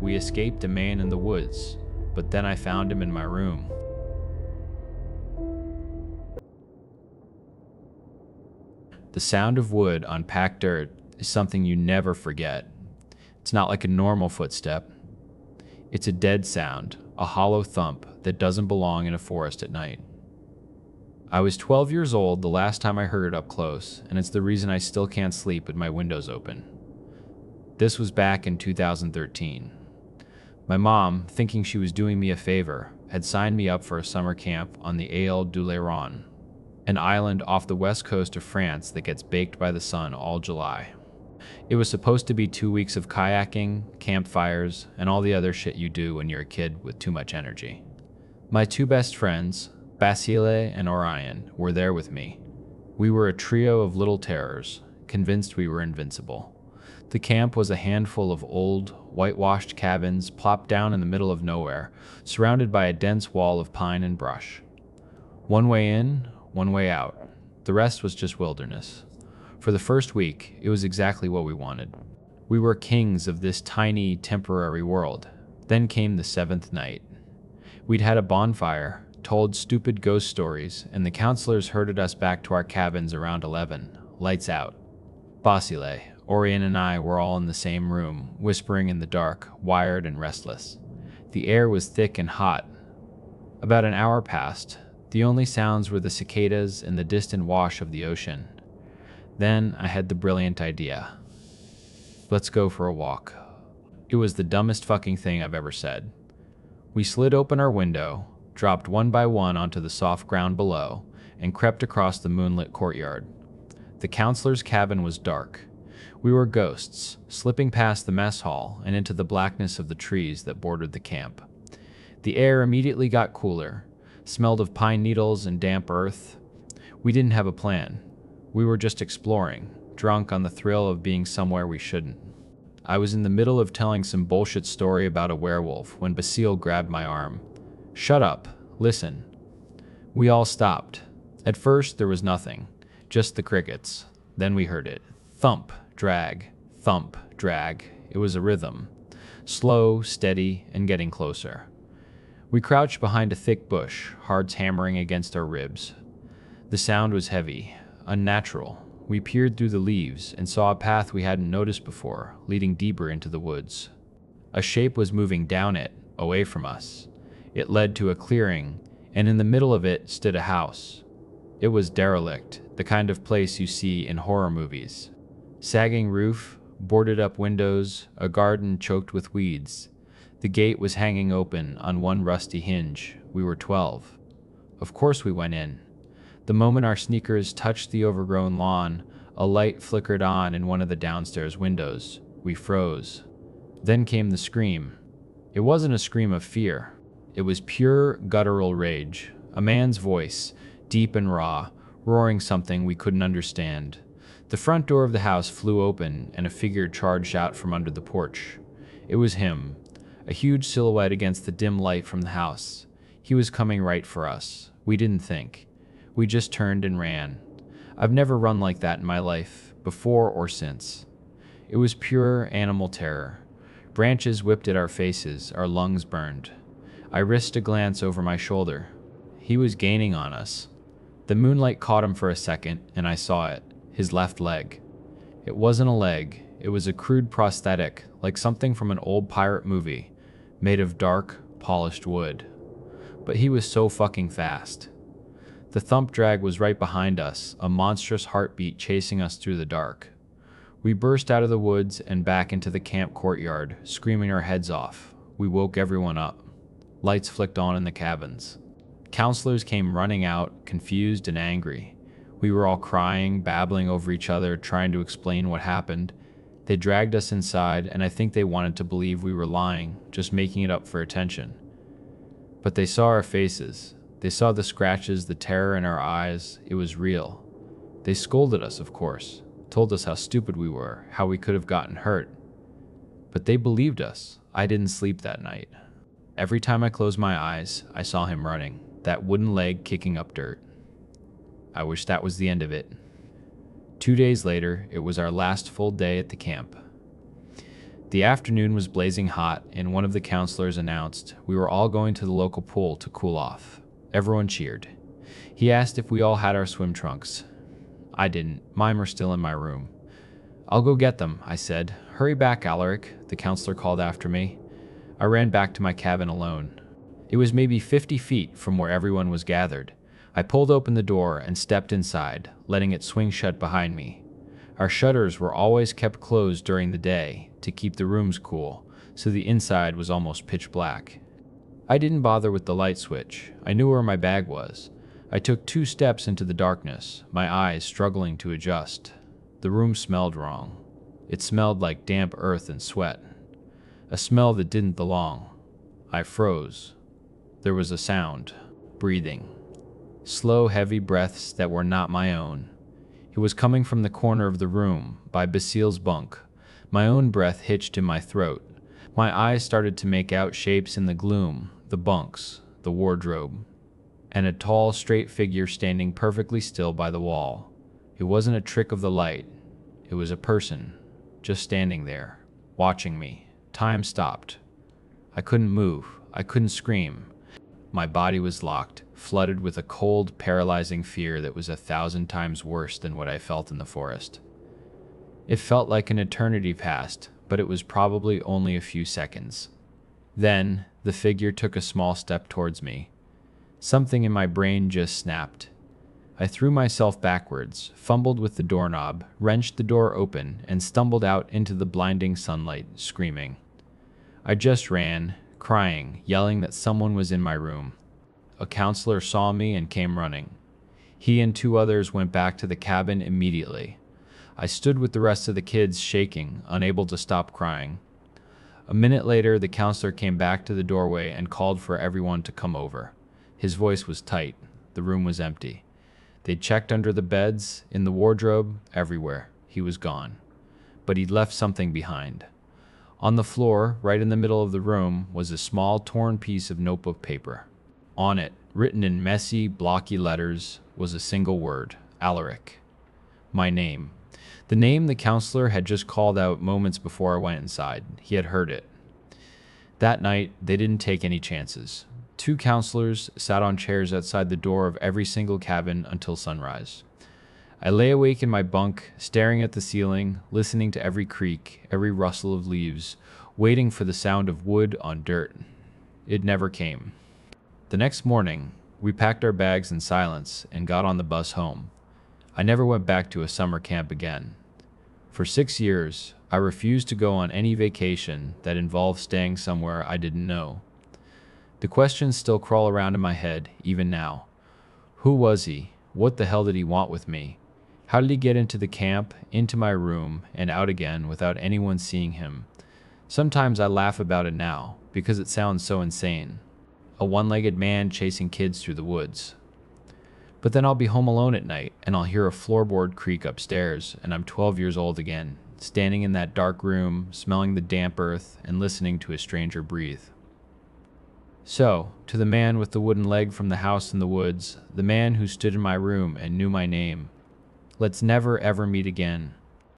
We escaped a man in the woods, but then I found him in my room. The sound of wood on packed dirt is something you never forget. It's not like a normal footstep. It's a dead sound, a hollow thump that doesn't belong in a forest at night. I was 12 years old the last time I heard it up close, and it's the reason I still can't sleep with my windows open. This was back in 2013. My mom, thinking she was doing me a favor, had signed me up for a summer camp on the Aile du Léron, an island off the west coast of France that gets baked by the sun all July. It was supposed to be 2 weeks of kayaking, campfires, and all the other shit you do when you're a kid with too much energy. My two best friends, Basile and Orion, were there with me. We were a trio of little terrors, convinced we were invincible. The camp was a handful of old, whitewashed cabins plopped down in the middle of nowhere, surrounded by a dense wall of pine and brush. One way in, one way out. The rest was just wilderness. For the first week, it was exactly what we wanted. We were kings of this tiny, temporary world. Then came the seventh night. We'd had a bonfire, told stupid ghost stories, and the counselors herded us back to our cabins around 11, lights out. Basile, Orion, and I were all in the same room, whispering in the dark, wired and restless. The air was thick and hot. About an hour passed. The only sounds were the cicadas and the distant wash of the ocean. Then I had the brilliant idea. Let's go for a walk. It was the dumbest fucking thing I've ever said. We slid open our window, dropped one by one onto the soft ground below, and crept across the moonlit courtyard. The counselor's cabin was dark. We were ghosts, slipping past the mess hall and into the blackness of the trees that bordered the camp. The air immediately got cooler, smelled of pine needles and damp earth. We didn't have a plan. We were just exploring, drunk on the thrill of being somewhere we shouldn't. I was in the middle of telling some bullshit story about a werewolf when Basile grabbed my arm. Shut up, listen. We all stopped. At first, there was nothing, just the crickets. Then we heard it. Thump, drag, thump, drag. It was a rhythm. Slow, steady, and getting closer. We crouched behind a thick bush, hearts hammering against our ribs. The sound was heavy, unnatural. We peered through the leaves and saw a path we hadn't noticed before, leading deeper into the woods. A shape was moving down it, away from us. It led to a clearing, and in the middle of it stood a house. It was derelict, the kind of place you see in horror movies. Sagging roof, boarded up windows, a garden choked with weeds. The gate was hanging open on one rusty hinge. We were 12. Of course we went in. The moment our sneakers touched the overgrown lawn, a light flickered on in one of the downstairs windows. We froze. Then came the scream. It wasn't a scream of fear. It was pure guttural rage. A man's voice, deep and raw, roaring something we couldn't understand. The front door of the house flew open and a figure charged out from under the porch. It was him, a huge silhouette against the dim light from the house. He was coming right for us. We didn't think. We just turned and ran. I've never run like that in my life, before or since. It was pure animal terror. Branches whipped at our faces, our lungs burned. I risked a glance over my shoulder. He was gaining on us. The moonlight caught him for a second, and I saw it, his left leg. It wasn't a leg, it was a crude prosthetic, like something from an old pirate movie, made of dark, polished wood. But he was so fucking fast. The thump drag was right behind us, a monstrous heartbeat chasing us through the dark. We burst out of the woods and back into the camp courtyard, screaming our heads off. We woke everyone up. Lights flicked on in the cabins. Counselors came running out, confused and angry. We were all crying, babbling over each other, trying to explain what happened. They dragged us inside, and I think they wanted to believe we were lying, just making it up for attention. But they saw our faces. They saw the scratches, the terror in our eyes. It was real. They scolded us, of course, told us how stupid we were, how we could have gotten hurt. But they believed us. I didn't sleep that night. Every time I closed my eyes, I saw him running, that wooden leg kicking up dirt. I wish that was the end of it. 2 days later, it was our last full day at the camp. The afternoon was blazing hot, and one of the counselors announced we were all going to the local pool to cool off. Everyone cheered. He asked if we all had our swim trunks. I didn't. Mine were still in my room. "I'll go get them," I said. "Hurry back, Alaric," the counselor called after me. I ran back to my cabin alone. It was maybe 50 feet from where everyone was gathered. I pulled open the door and stepped inside, letting it swing shut behind me. Our shutters were always kept closed during the day to keep the rooms cool, so the inside was almost pitch black. I didn't bother with the light switch. I knew where my bag was. I took 2 steps into the darkness, my eyes struggling to adjust. The room smelled wrong. It smelled like damp earth and sweat. A smell that didn't belong. I froze. There was a sound. Breathing. Slow, heavy breaths that were not my own. It was coming from the corner of the room, by Basile's bunk. My own breath hitched in my throat. My eyes started to make out shapes in the gloom, the bunks, the wardrobe, and a tall, straight figure standing perfectly still by the wall. It wasn't a trick of the light. It was a person, just standing there, watching me. Time stopped. I couldn't move. I couldn't scream. My body was locked, flooded with a cold, paralyzing fear that was 1,000 times worse than what I felt in the forest. It felt like an eternity passed, but it was probably only a few seconds. Then, the figure took a small step towards me. Something in my brain just snapped. I threw myself backwards, fumbled with the doorknob, wrenched the door open, and stumbled out into the blinding sunlight, screaming. I just ran, crying, yelling that someone was in my room. A counselor saw me and came running. He and 2 others went back to the cabin immediately. I stood with the rest of the kids, shaking, unable to stop crying. A minute later, the counselor came back to the doorway and called for everyone to come over. His voice was tight. The room was empty. They checked under the beds, in the wardrobe, everywhere. He was gone. But he'd left something behind. On the floor, right in the middle of the room, was a small, torn piece of notebook paper. On it, written in messy, blocky letters, was a single word: Alaric. My name. The name the counselor had just called out moments before I went inside. He had heard it. That night, they didn't take any chances. 2 counselors sat on chairs outside the door of every single cabin until sunrise. I lay awake in my bunk, staring at the ceiling, listening to every creak, every rustle of leaves, waiting for the sound of wood on dirt. It never came. The next morning, we packed our bags in silence and got on the bus home. I never went back to a summer camp again. For 6 years, I refused to go on any vacation that involved staying somewhere I didn't know. The questions still crawl around in my head, even now. Who was he? What the hell did he want with me? How did he get into the camp, into my room, and out again without anyone seeing him? Sometimes I laugh about it now, because it sounds so insane. A one-legged man chasing kids through the woods. But then I'll be home alone at night, and I'll hear a floorboard creak upstairs, and I'm 12 years old again, standing in that dark room, smelling the damp earth, and listening to a stranger breathe. So, to the man with the wooden leg from the house in the woods, the man who stood in my room and knew my name, let's never ever meet again.